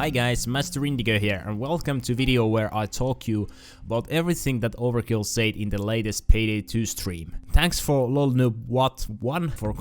Hi guys, Master Indigo here and welcome to video where I talk you about everything that Overkill said in the latest Payday 2 stream. Thanks for lolnoob1 for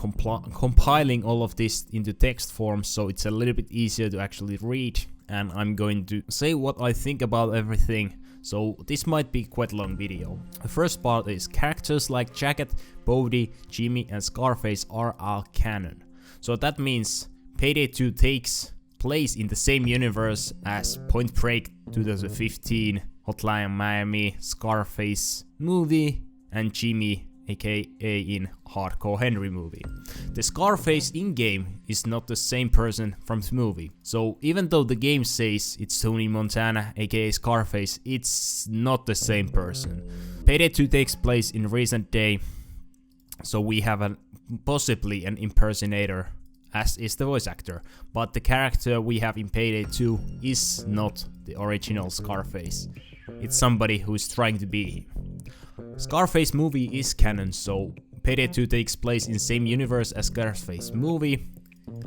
compiling all of this into text form so it's a little bit easier to actually read, and I'm going to say what I think about everything. So this might be quite a long video. The first part is characters like Jacket, Bodhi, Jimmy and Scarface are all canon. So that means Payday 2 takes place in the same universe as Point Break 2015, Hotline Miami, Scarface movie and Jimmy aka in Hardcore Henry movie. The Scarface in-game is not the same person from the movie. So even though the game says it's Tony Montana aka Scarface, it's not the same person. Payday 2 takes place in recent day, so we have possibly an impersonator, as is the voice actor, but the character we have in Payday 2 is not the original Scarface. It's somebody who's trying to be him. Scarface movie is canon, so Payday 2 takes place in the same universe as Scarface movie,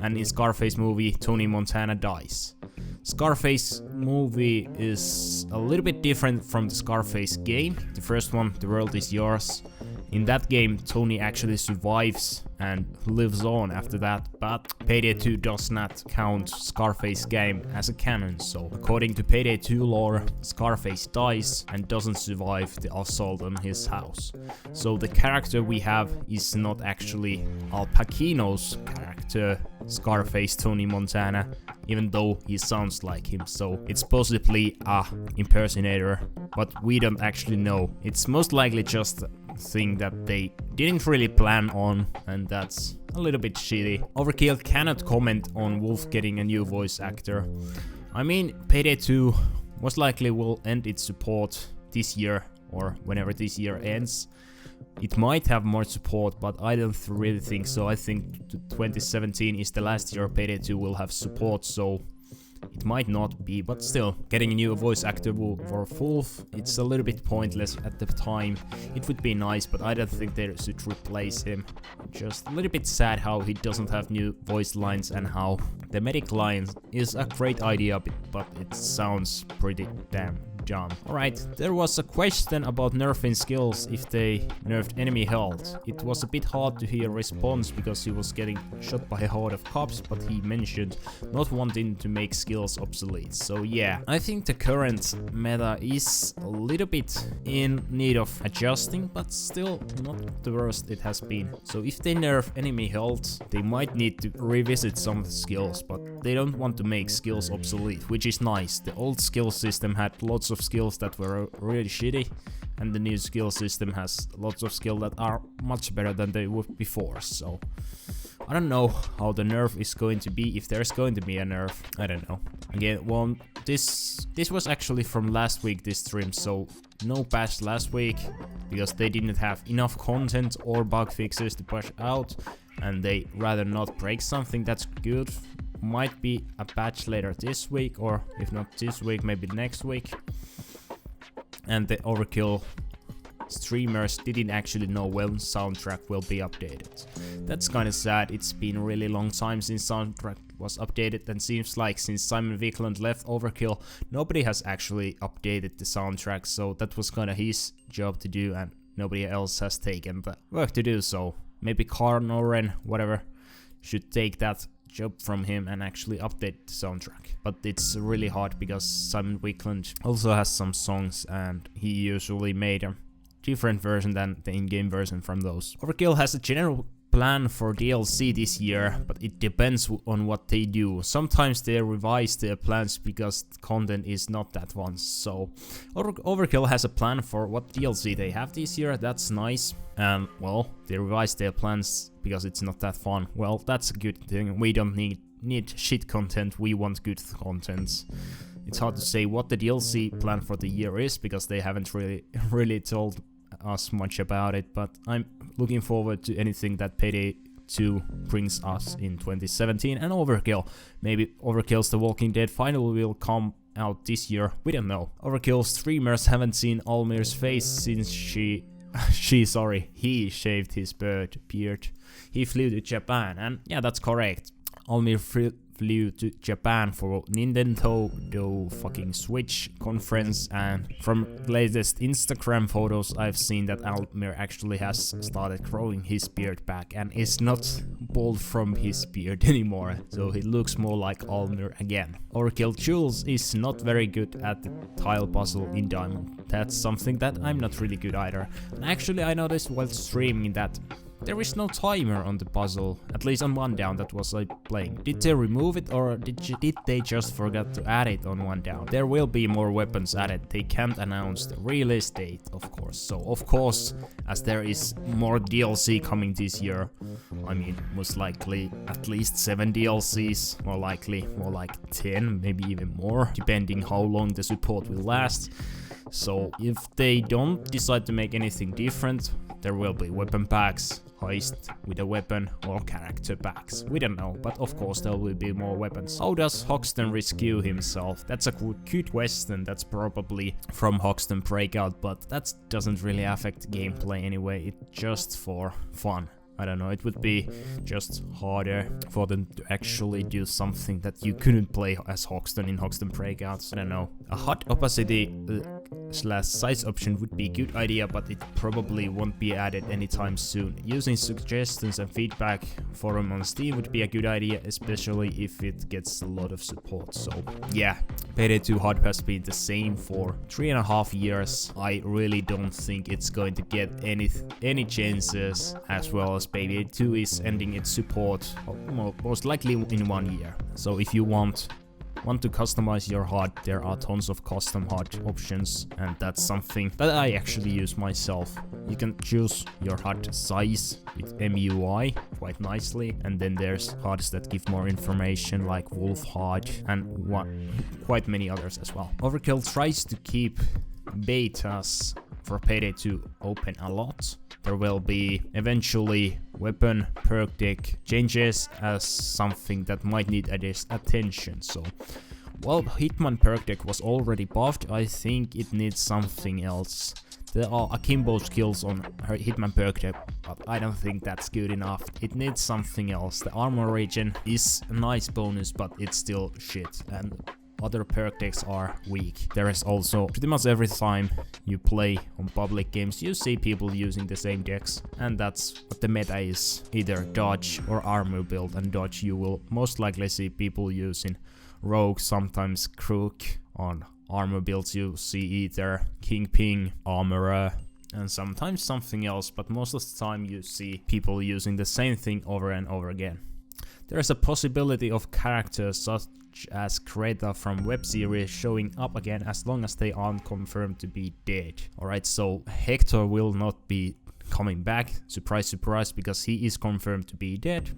and in Scarface movie Tony Montana dies. Scarface movie is a little bit different from the Scarface game. The first one, The World Is Yours. In that game, Tony actually survives and lives on after that, but Payday 2 does not count Scarface game as a canon, so according to Payday 2 lore, Scarface dies and doesn't survive the assault on his house. So the character we have is not actually Al Pacino's character, Scarface Tony Montana, even though he sounds like him, so it's possibly a impersonator, but we don't actually know. It's most likely just thing that they didn't really plan on, and that's a little bit shitty. Overkill cannot comment on Wolf getting a new voice actor. I mean, Payday 2 most likely will end its support this year or whenever this year ends. It might have more support, but I don't really think so. I think 2017 is the last year Payday 2 will have support, so it might not be, but still, getting a new voice actor for Wolf, it's a little bit pointless at the time. It would be nice, but I don't think they should replace him. Just a little bit sad how he doesn't have new voice lines and how the medic line is a great idea, but it sounds pretty damn dumb. Alright, there was a question about nerfing skills if they nerfed enemy health. It was a bit hard to hear a response because he was getting shot by a horde of cops, but he mentioned not wanting to make skills obsolete. So yeah, I think the current meta is a little bit in need of adjusting, but still not the worst it has been. So if they nerf enemy health, they might need to revisit some of the skills, but they don't want to make skills obsolete, which is nice. The old skill system had lots of skills that were really shitty, and the new skill system has lots of skills that are much better than they were before. So I don't know how the nerf is going to be, if there's going to be a nerf. I don't know. Again, well, this was actually from last week, this stream, so no patch last week because they didn't have enough content or bug fixes to push out, and they rather not break something. That's good. Might be a patch later this week, or if not this week, maybe next week. And the Overkill streamers didn't actually know when soundtrack will be updated. That's kinda sad. It's been a really long time since soundtrack was updated, and seems like since Simon Wickland left Overkill, nobody has actually updated the soundtrack, so that was kinda his job to do, and nobody else has taken the work to do so. Maybe Karn or Ren, whatever, should take that job from him and actually update the soundtrack. But it's really hard because Simon Wickland also has some songs and he usually made a different version than the in-game version from those. Overkill has a general plan for DLC this year, but it depends on what they do. Sometimes they revise their plans because the content is not that one. So Overkill has a plan for what DLC they have this year. That's nice. And well, they revised their plans because it's not that fun. Well, that's a good thing. We don't need shit content, we want good content. It's hard to say what the DLC plan for the year is because they haven't really told us much about it, but I'm looking forward to anything that Payday 2 brings us in 2017. And Overkill, maybe Overkill's The Walking Dead finally will come out this year, we don't know. Overkill streamers haven't seen Almir's face since he shaved his beard. He flew to Japan, and yeah, that's correct. Almir flew to Japan for Nintendo fucking Switch conference, and from latest Instagram photos I've seen that Almir actually has started growing his beard back and is not bald from his beard anymore, so he looks more like Almir again. Overkill Jules is not very good at the tile puzzle in Diamond. That's something that I'm not really good either. And actually I noticed while streaming that there is no timer on the puzzle, at least on one down that was like playing. Did they remove it, or did they just forget to add it on one down? There will be more weapons added. They can't announce the release date, of course. So of course, as there is more DLC coming this year, I mean most likely at least 7 DLCs, more likely more like 10, maybe even more, depending how long the support will last. So if they don't decide to make anything different, there will be weapon packs, heist with a weapon, or character packs. We don't know, but of course there will be more weapons. How does Hoxton rescue himself? That's a good question. That's probably from Hoxton Breakout, but that doesn't really affect gameplay anyway. It's just for fun. I don't know, it would be just harder for them to actually do something that you couldn't play as Hoxton in Hoxton Breakouts. I don't know. A HUD opacity slash size option would be a good idea, but it probably won't be added anytime soon. Using suggestions and feedback forum on Steam would be a good idea, especially if it gets a lot of support. So yeah, Payday 2 HUD has been the same for 3.5 years. I really don't think it's going to get any chances, as well as Payday 2 is ending its support most likely in 1 year. So if you want to customize your HUD, there are tons of custom HUD options, and that's something that I actually use myself. You can choose your HUD size with MUI quite nicely, and then there's HUDs that give more information like Wolf HUD and quite many others as well. Overkill tries to keep betas for Payday 2 open a lot. There will be eventually weapon perk deck changes as something that might need attention. So, well, Hitman perk deck was already buffed. I think it needs something else. There are akimbo skills on her Hitman perk deck, but I don't think that's good enough. It needs something else. The armor regen is a nice bonus, but it's still shit, and other perk decks are weak. There is also pretty much every time you play on public games, you see people using the same decks, and that's what the meta is. Either dodge or armor build, and dodge you will most likely see people using rogue, sometimes crook. On armor builds you see either kingpin, armorer, and sometimes something else, but most of the time you see people using the same thing over and over again. There is a possibility of characters such as Greta from web series showing up again, as long as they aren't confirmed to be dead. Alright, so Hector will not be coming back, surprise surprise, because he is confirmed to be dead.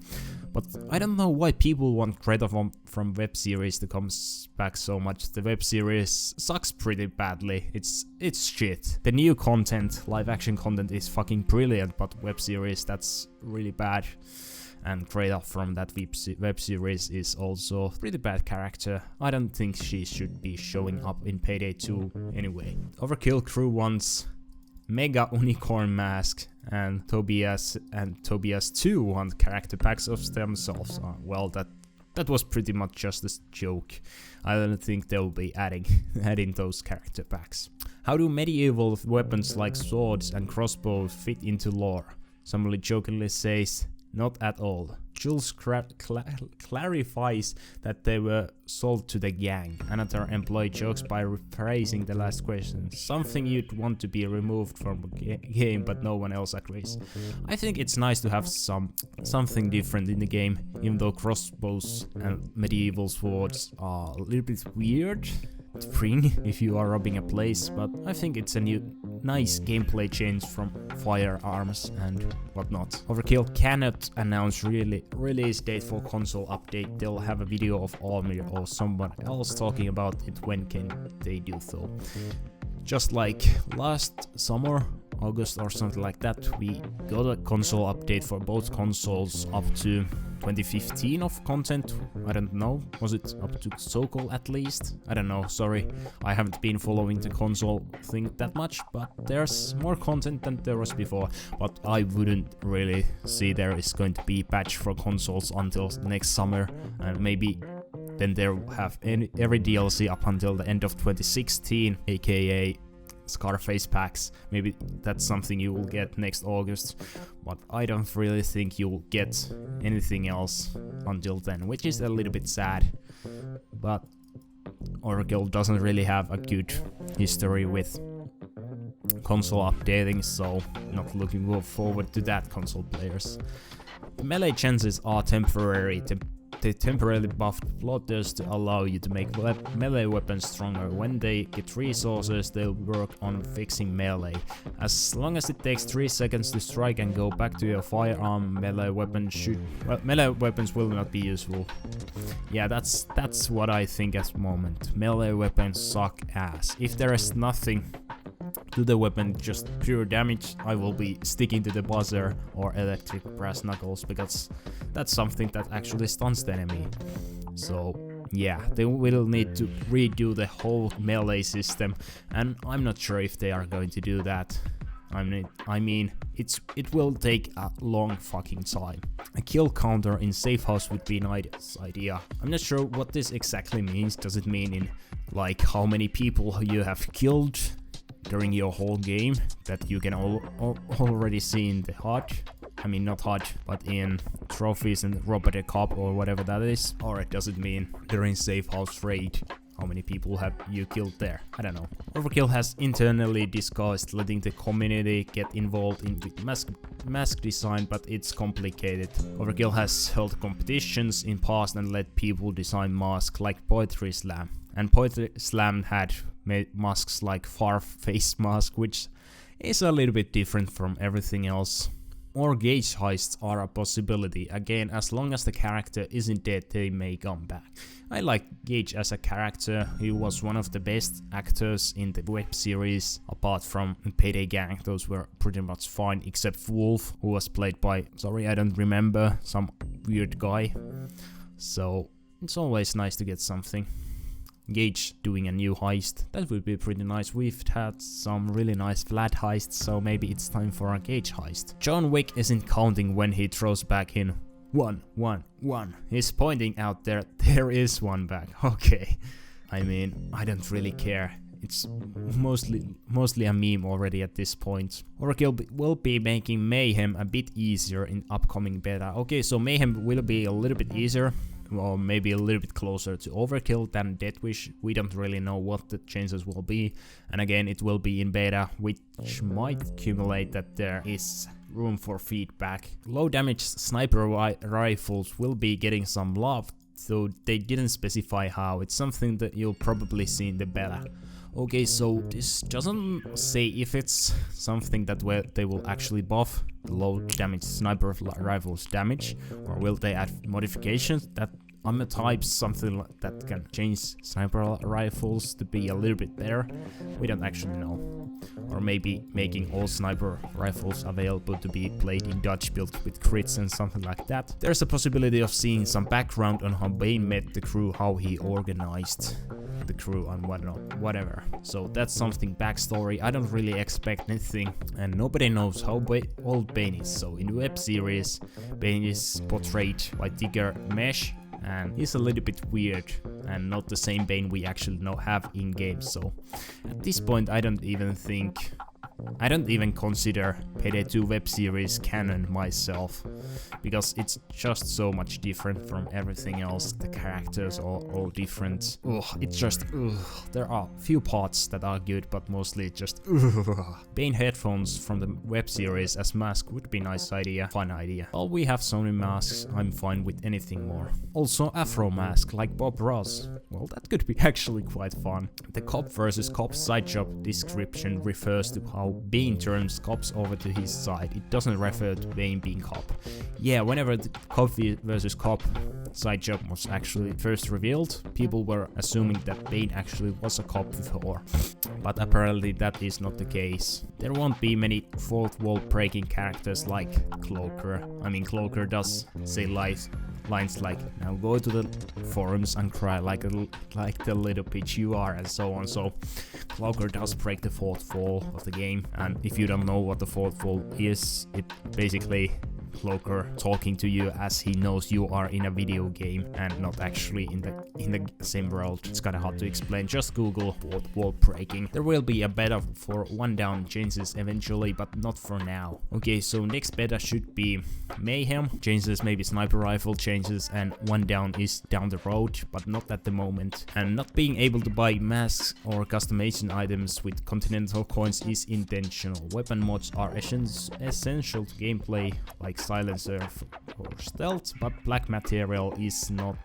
But I don't know why people want Greta from web series to come back so much. The web series sucks pretty badly. It's shit. The new content, live action content, is fucking brilliant, but web series, that's really bad. And Greta from that web series is also a pretty bad character. I don't think she should be showing up in Payday 2 anyway. Overkill crew wants Mega Unicorn Mask, and Tobias 2 want character packs of themselves. Well, that was pretty much just a joke. I don't think they'll be adding those character packs. How do medieval weapons like swords and crossbows fit into lore? Somebody jokingly says, not at all. Jules clarifies that they were sold to the gang. Another employee jokes by rephrasing the last question. Something you'd want to be removed from the game, but no one else agrees. I think it's nice to have something different in the game, even though crossbows and medieval swords are a little bit weird to bring if you are robbing a place, but I think it's a nice gameplay change from firearms and whatnot. Overkill cannot announce release date for console update. They'll have a video of Almir or someone else talking about it. When can they do so? Just like last summer, August or something like that, we got a console update for both consoles up to 2015 of content. I don't know. Was it up to Sokol at least? I don't know. Sorry, I haven't been following the console thing that much, but there's more content than there was before. But I wouldn't really see there is going to be patch for consoles until next summer, and maybe then they'll have every DLC up until the end of 2016, aka Scarface packs. Maybe that's something you will get next August, but I don't really think you'll get anything else until then, which is a little bit sad. But Overkill doesn't really have a good history with console updating, so not looking forward to that, console players. The melee chances are temporary. They temporarily buffed floaters to allow you to make melee weapons stronger. When they get resources, they'll work on fixing melee. As long as it takes 3 seconds to strike and go back to your firearm, melee weapons will not be useful. Yeah, that's what I think at the moment. Melee weapons suck ass. If there is nothing to the weapon, just pure damage, I will be sticking to the buzzer or electric brass knuckles, because that's something that actually stuns the enemy. So yeah, they will need to redo the whole melee system, and I'm not sure if they are going to do that. I mean, it will take a long fucking time. A kill counter in safe house would be a nice idea. I'm not sure what this exactly means. Does it mean in like how many people you have killed during your whole game that you can already see in the HUD? I mean, not HUD, but in trophies and Robert Cup or whatever that is? Or does it mean during safe house raid? How many people have you killed there? I don't know. Overkill has internally discussed letting the community get involved in mask design, but it's complicated. Overkill has held competitions in past and let people design masks like Poetry Slam. And Poetry Slam had made masks like Far Face mask, which is a little bit different from everything else. Or gauge heists are a possibility. Again, as long as the character isn't dead, they may come back. I like Gage as a character. He was one of the best actors in the web series, apart from Payday Gang. Those were pretty much fine, except Wolf, who was played by, sorry, I don't remember, some weird guy. So it's always nice to get something. Gage doing a new heist, that would be pretty nice. We've had some really nice flat heists, so maybe it's time for a Gage heist. John Wick isn't counting when he throws back in 1, 1, 1. He's pointing out there is one back. Okay. I mean, I don't really care. It's mostly a meme already at this point. Overkill will be making Mayhem a bit easier in upcoming beta. Okay, so Mayhem will be a little bit easier, or maybe a little bit closer to Overkill than Deathwish. We don't really know what the changes will be, and again, it will be in beta, which might accumulate that there is room for feedback. Low damage sniper rifles will be getting some love, though they didn't specify how. It's something that you'll probably see in the beta. Okay, so this doesn't say if it's something that they will actually buff the low damage sniper rifles damage, or will they add modifications that armor types, something that can change sniper rifles to be a little bit better. We don't actually know. Or maybe making all sniper rifles available to be played in Dutch build with crits and something like that. There's a possibility of seeing some background on how Bane met the crew, how he organized the crew and whatnot, whatever. So that's something backstory. I don't really expect anything, and nobody knows how old Bane is. So in the web series, Bane is portrayed by Tigger Mesh, and he's a little bit weird and not the same Bane we actually have in game. So at this point, I don't even consider Payday 2 web series canon myself, because it's just so much different from everything else. The characters are all different. It's just there are few parts that are good, but mostly just Bane headphones from the web series as mask would be nice idea, fun idea. While we have Sony masks, I'm fine with anything more. Also Afro mask like Bob Ross. Well, that could be actually quite fun. The cop versus cop side job description refers to how Bane turns cops over to his side. It doesn't refer to Bane being cop. Yeah, whenever the cop versus cop side job was actually first revealed, people were assuming that Bane actually was a cop before. But apparently that is not the case. There won't be many fourth wall breaking characters like Cloaker. I mean, Cloaker does say lies lines like, now go to the forums and cry like the little bitch you are, and so on. So Cloaker does break the fourth wall of the game, and if you don't know what the fourth wall is, it basically Cloaker talking to you as he knows you are in a video game and not actually in the same world. It's kinda hard to explain, just Google wall breaking. There will be a beta for 1 down changes eventually, but not for now. Okay, so next beta should be Mayhem changes, maybe sniper rifle changes, and 1 down is down the road, but not at the moment. And not being able to buy masks or customization items with continental coins is intentional. Weapon mods are essential to gameplay, like silencer or stealth, but black material is not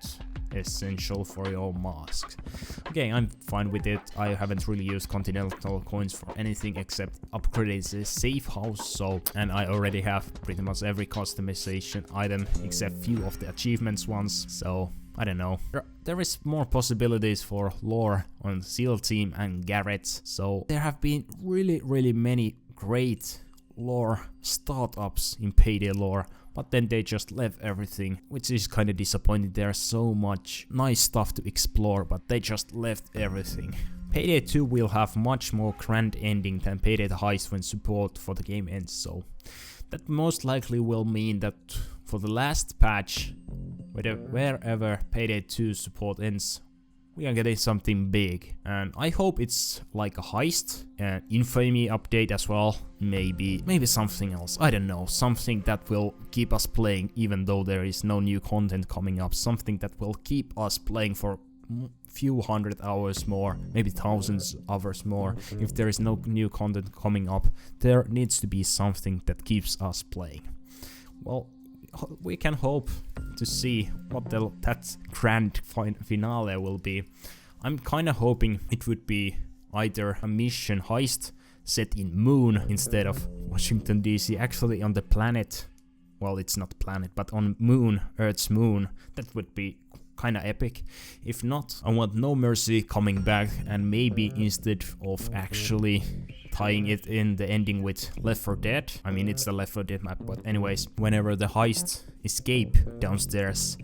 essential for your mask. Okay, I'm fine with it. I haven't really used continental coins for anything except upgrading the safe house, and I already have pretty much every customization item except few of the achievements ones, so I don't know. There is more possibilities for lore on SEAL Team and Garrett, so there have been really many great lore startups in Payday lore, but then they just left everything, which is kind of disappointing. There's so much nice stuff to explore, but they just left everything. Payday 2 will have much more grand ending than Payday the Heist when support for the game ends, so that most likely will mean that for the last patch, wherever Payday 2 support ends, we are getting something big, and I hope it's like a heist, an infamy update as well, maybe something else, I don't know, something that will keep us playing even though there is no new content coming up, something that will keep us playing for few hundred hours more, maybe thousands hours more. If there is no new content coming up, there needs to be something that keeps us playing. Well, we can hope to see what that grand finale will be. I'm kinda hoping it would be either a mission heist set in Moon instead of Washington DC, actually on the planet. Well, it's not planet, but on Moon, Earth's moon. That would be kinda epic. If not, I want No Mercy coming back, and maybe instead of actually tying it in the ending with Left 4 Dead. I mean, it's the Left 4 Dead map, but anyways, whenever the heist escape downstairs,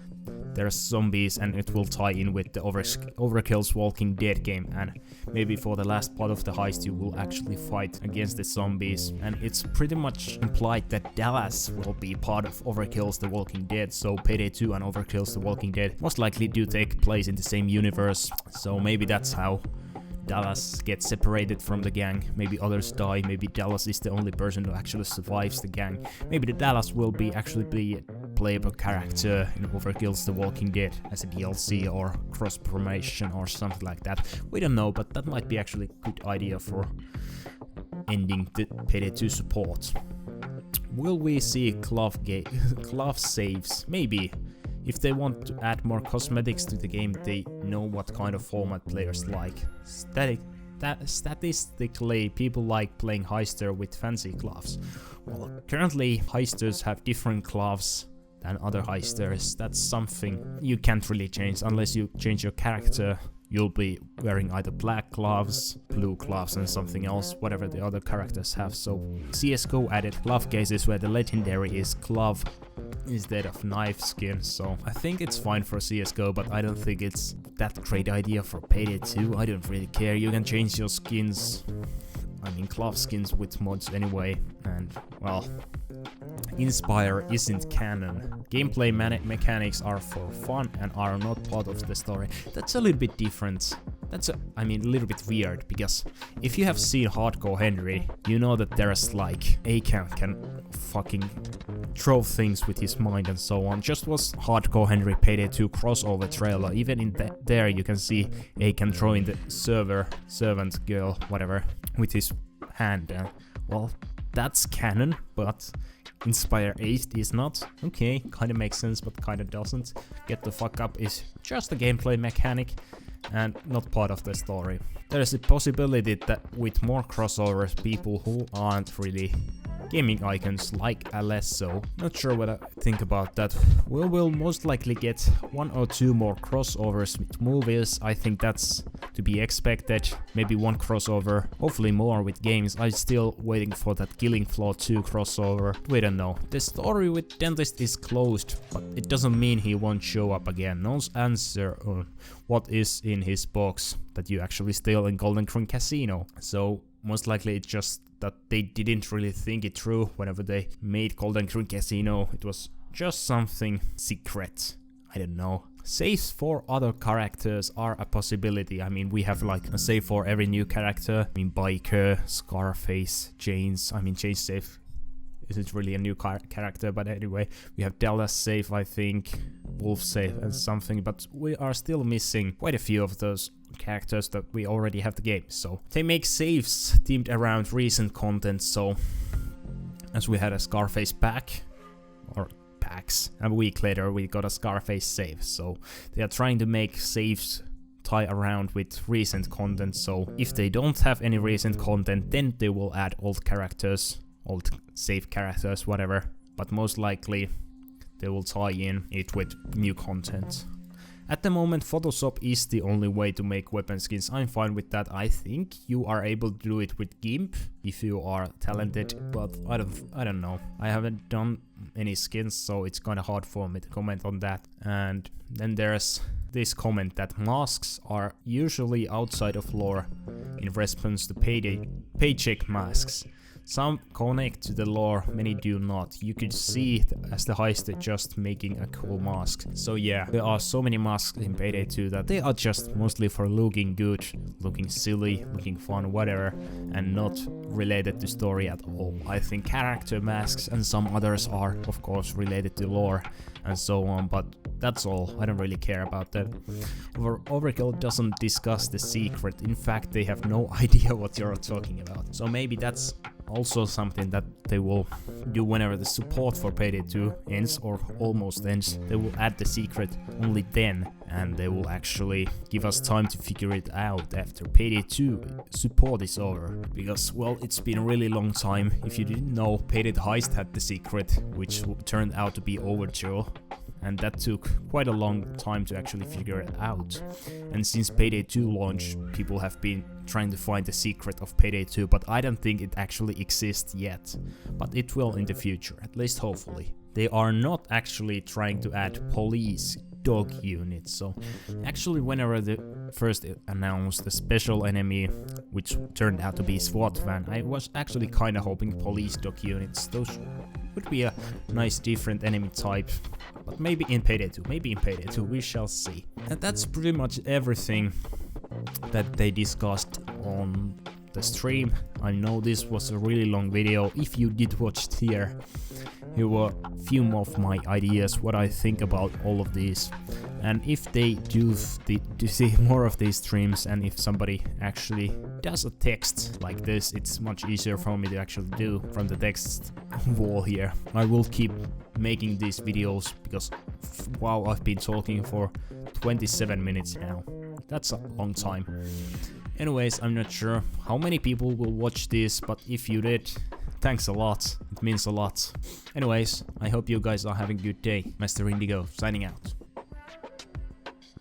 there's zombies, and it will tie in with the Overkill's Walking Dead game, and maybe for the last part of the heist you will actually fight against the zombies, and it's pretty much implied that Dallas will be part of Overkill's The Walking Dead, so Payday 2 and Overkill's The Walking Dead most likely do take place in the same universe, so maybe that's how Dallas gets separated from the gang, maybe others die, maybe Dallas is the only person who actually survives the gang, maybe the Dallas will actually be a playable character in Overkill's The Walking Dead as a DLC or cross-promotion or something like that. We don't know, but that might be actually a good idea for ending the Payday 2 support. Will we see glove saves? Maybe. If they want to add more cosmetics to the game, they know what kind of format players like. Statistically, people like playing heister with fancy gloves. Well, currently heisters have different gloves than other heisters. That's something you can't really change unless you change your character. You'll be wearing either black gloves, blue gloves, and something else, whatever the other characters have. So CSGO added glove cases where the legendary is glove instead of knife skin, so I think it's fine for CSGO, but I don't think it's that great idea for Payday 2. I don't really care, you can change your skins, I mean glove skins with mods anyway, and well, Inspire isn't canon. Gameplay mechanics are for fun and are not part of the story. That's a little bit different. I mean, a little bit weird, because if you have seen Hardcore Henry, you know that there's like, Akan can fucking throw things with his mind and so on. Just was Hardcore Henry Payday 2 crossover trailer. Even in there you can see Akan throwing the servant girl, whatever, with his hand. Well, that's canon, but Inspire 8 is not. Okay, kinda makes sense, but kinda doesn't. Get the fuck up is just a gameplay mechanic and not part of the story. There is a possibility that with more crossovers, people who aren't really gaming icons like Alesso, not sure what I think about that. We'll most likely get 1 or 2 more crossovers with movies. I think that's to be expected. Maybe one crossover, hopefully more with games. I'm still waiting for that Killing Floor 2 crossover. We don't know. The story with Dentist is closed, but it doesn't mean he won't show up again. No answer on what is in his box that you actually steal in Golden Crown Casino. So most likely it's just that they didn't really think it through whenever they made Golden Crown Casino. It was just something secret. I don't know. Saves for other characters are a possibility. I mean, we have like a save for every new character. I mean, Biker, Scarface, Chains. I mean, Chains save isn't really a new character, but anyway, we have Dallas save, I think, Wolf save and something, but we are still missing quite a few of those characters that we already have the game. So they make saves themed around recent content. So as we had a Scarface pack, or packs, a week later we got a Scarface save. So they are trying to make saves tie around with recent content. So if they don't have any recent content, then they will add old characters, old save characters, whatever. But most likely they will tie in it with new content. At the moment, Photoshop is the only way to make weapon skins. I'm fine with that. I think you are able to do it with GIMP if you are talented, but I don't know. I haven't done any skins, so it's kind of hard for me to comment on that. And then there's this comment that masks are usually outside of lore in response to paycheck masks. Some connect to the lore, many do not. You could see it as the heist just making a cool mask. So yeah, there are so many masks in Payday 2 that they are just mostly for looking good, looking silly, looking fun, whatever, and not related to story at all. I think character masks and some others are of course related to lore and so on, but that's all. I don't really care about that. Overkill doesn't discuss the secret. In fact, they have no idea what you're talking about. So maybe that's also something that they will do whenever the support for Payday 2 ends or almost ends. They will add the secret only then, and they will actually give us time to figure it out after Payday 2 support is over. Because, well, it's been a really long time. If you didn't know, Payday the Heist had the secret, which turned out to be Overkill. And that took quite a long time to actually figure it out. And since Payday 2 launch, people have been trying to find the secret of Payday 2, but I don't think it actually exists yet. But it will in the future, at least hopefully. They are not actually trying to add police dog units, so actually whenever they first announced the special enemy, which turned out to be SWAT van, I was actually kinda hoping police dog units. Those would be a nice different enemy type, but maybe in Payday 2, we shall see. And that's pretty much everything that they discussed on the stream. I know this was a really long video. If you did watch it here were a few of my ideas, what I think about all of these. And if they do see more of these streams, and if somebody actually does a text like this, it's much easier for me to actually do from the text wall here. I will keep making these videos because, wow, I've been talking for 27 minutes now. That's a long time. Anyways, I'm not sure how many people will watch this, but if you did, thanks a lot. It means a lot. Anyways, I hope you guys are having a good day. Master Indigo, signing out.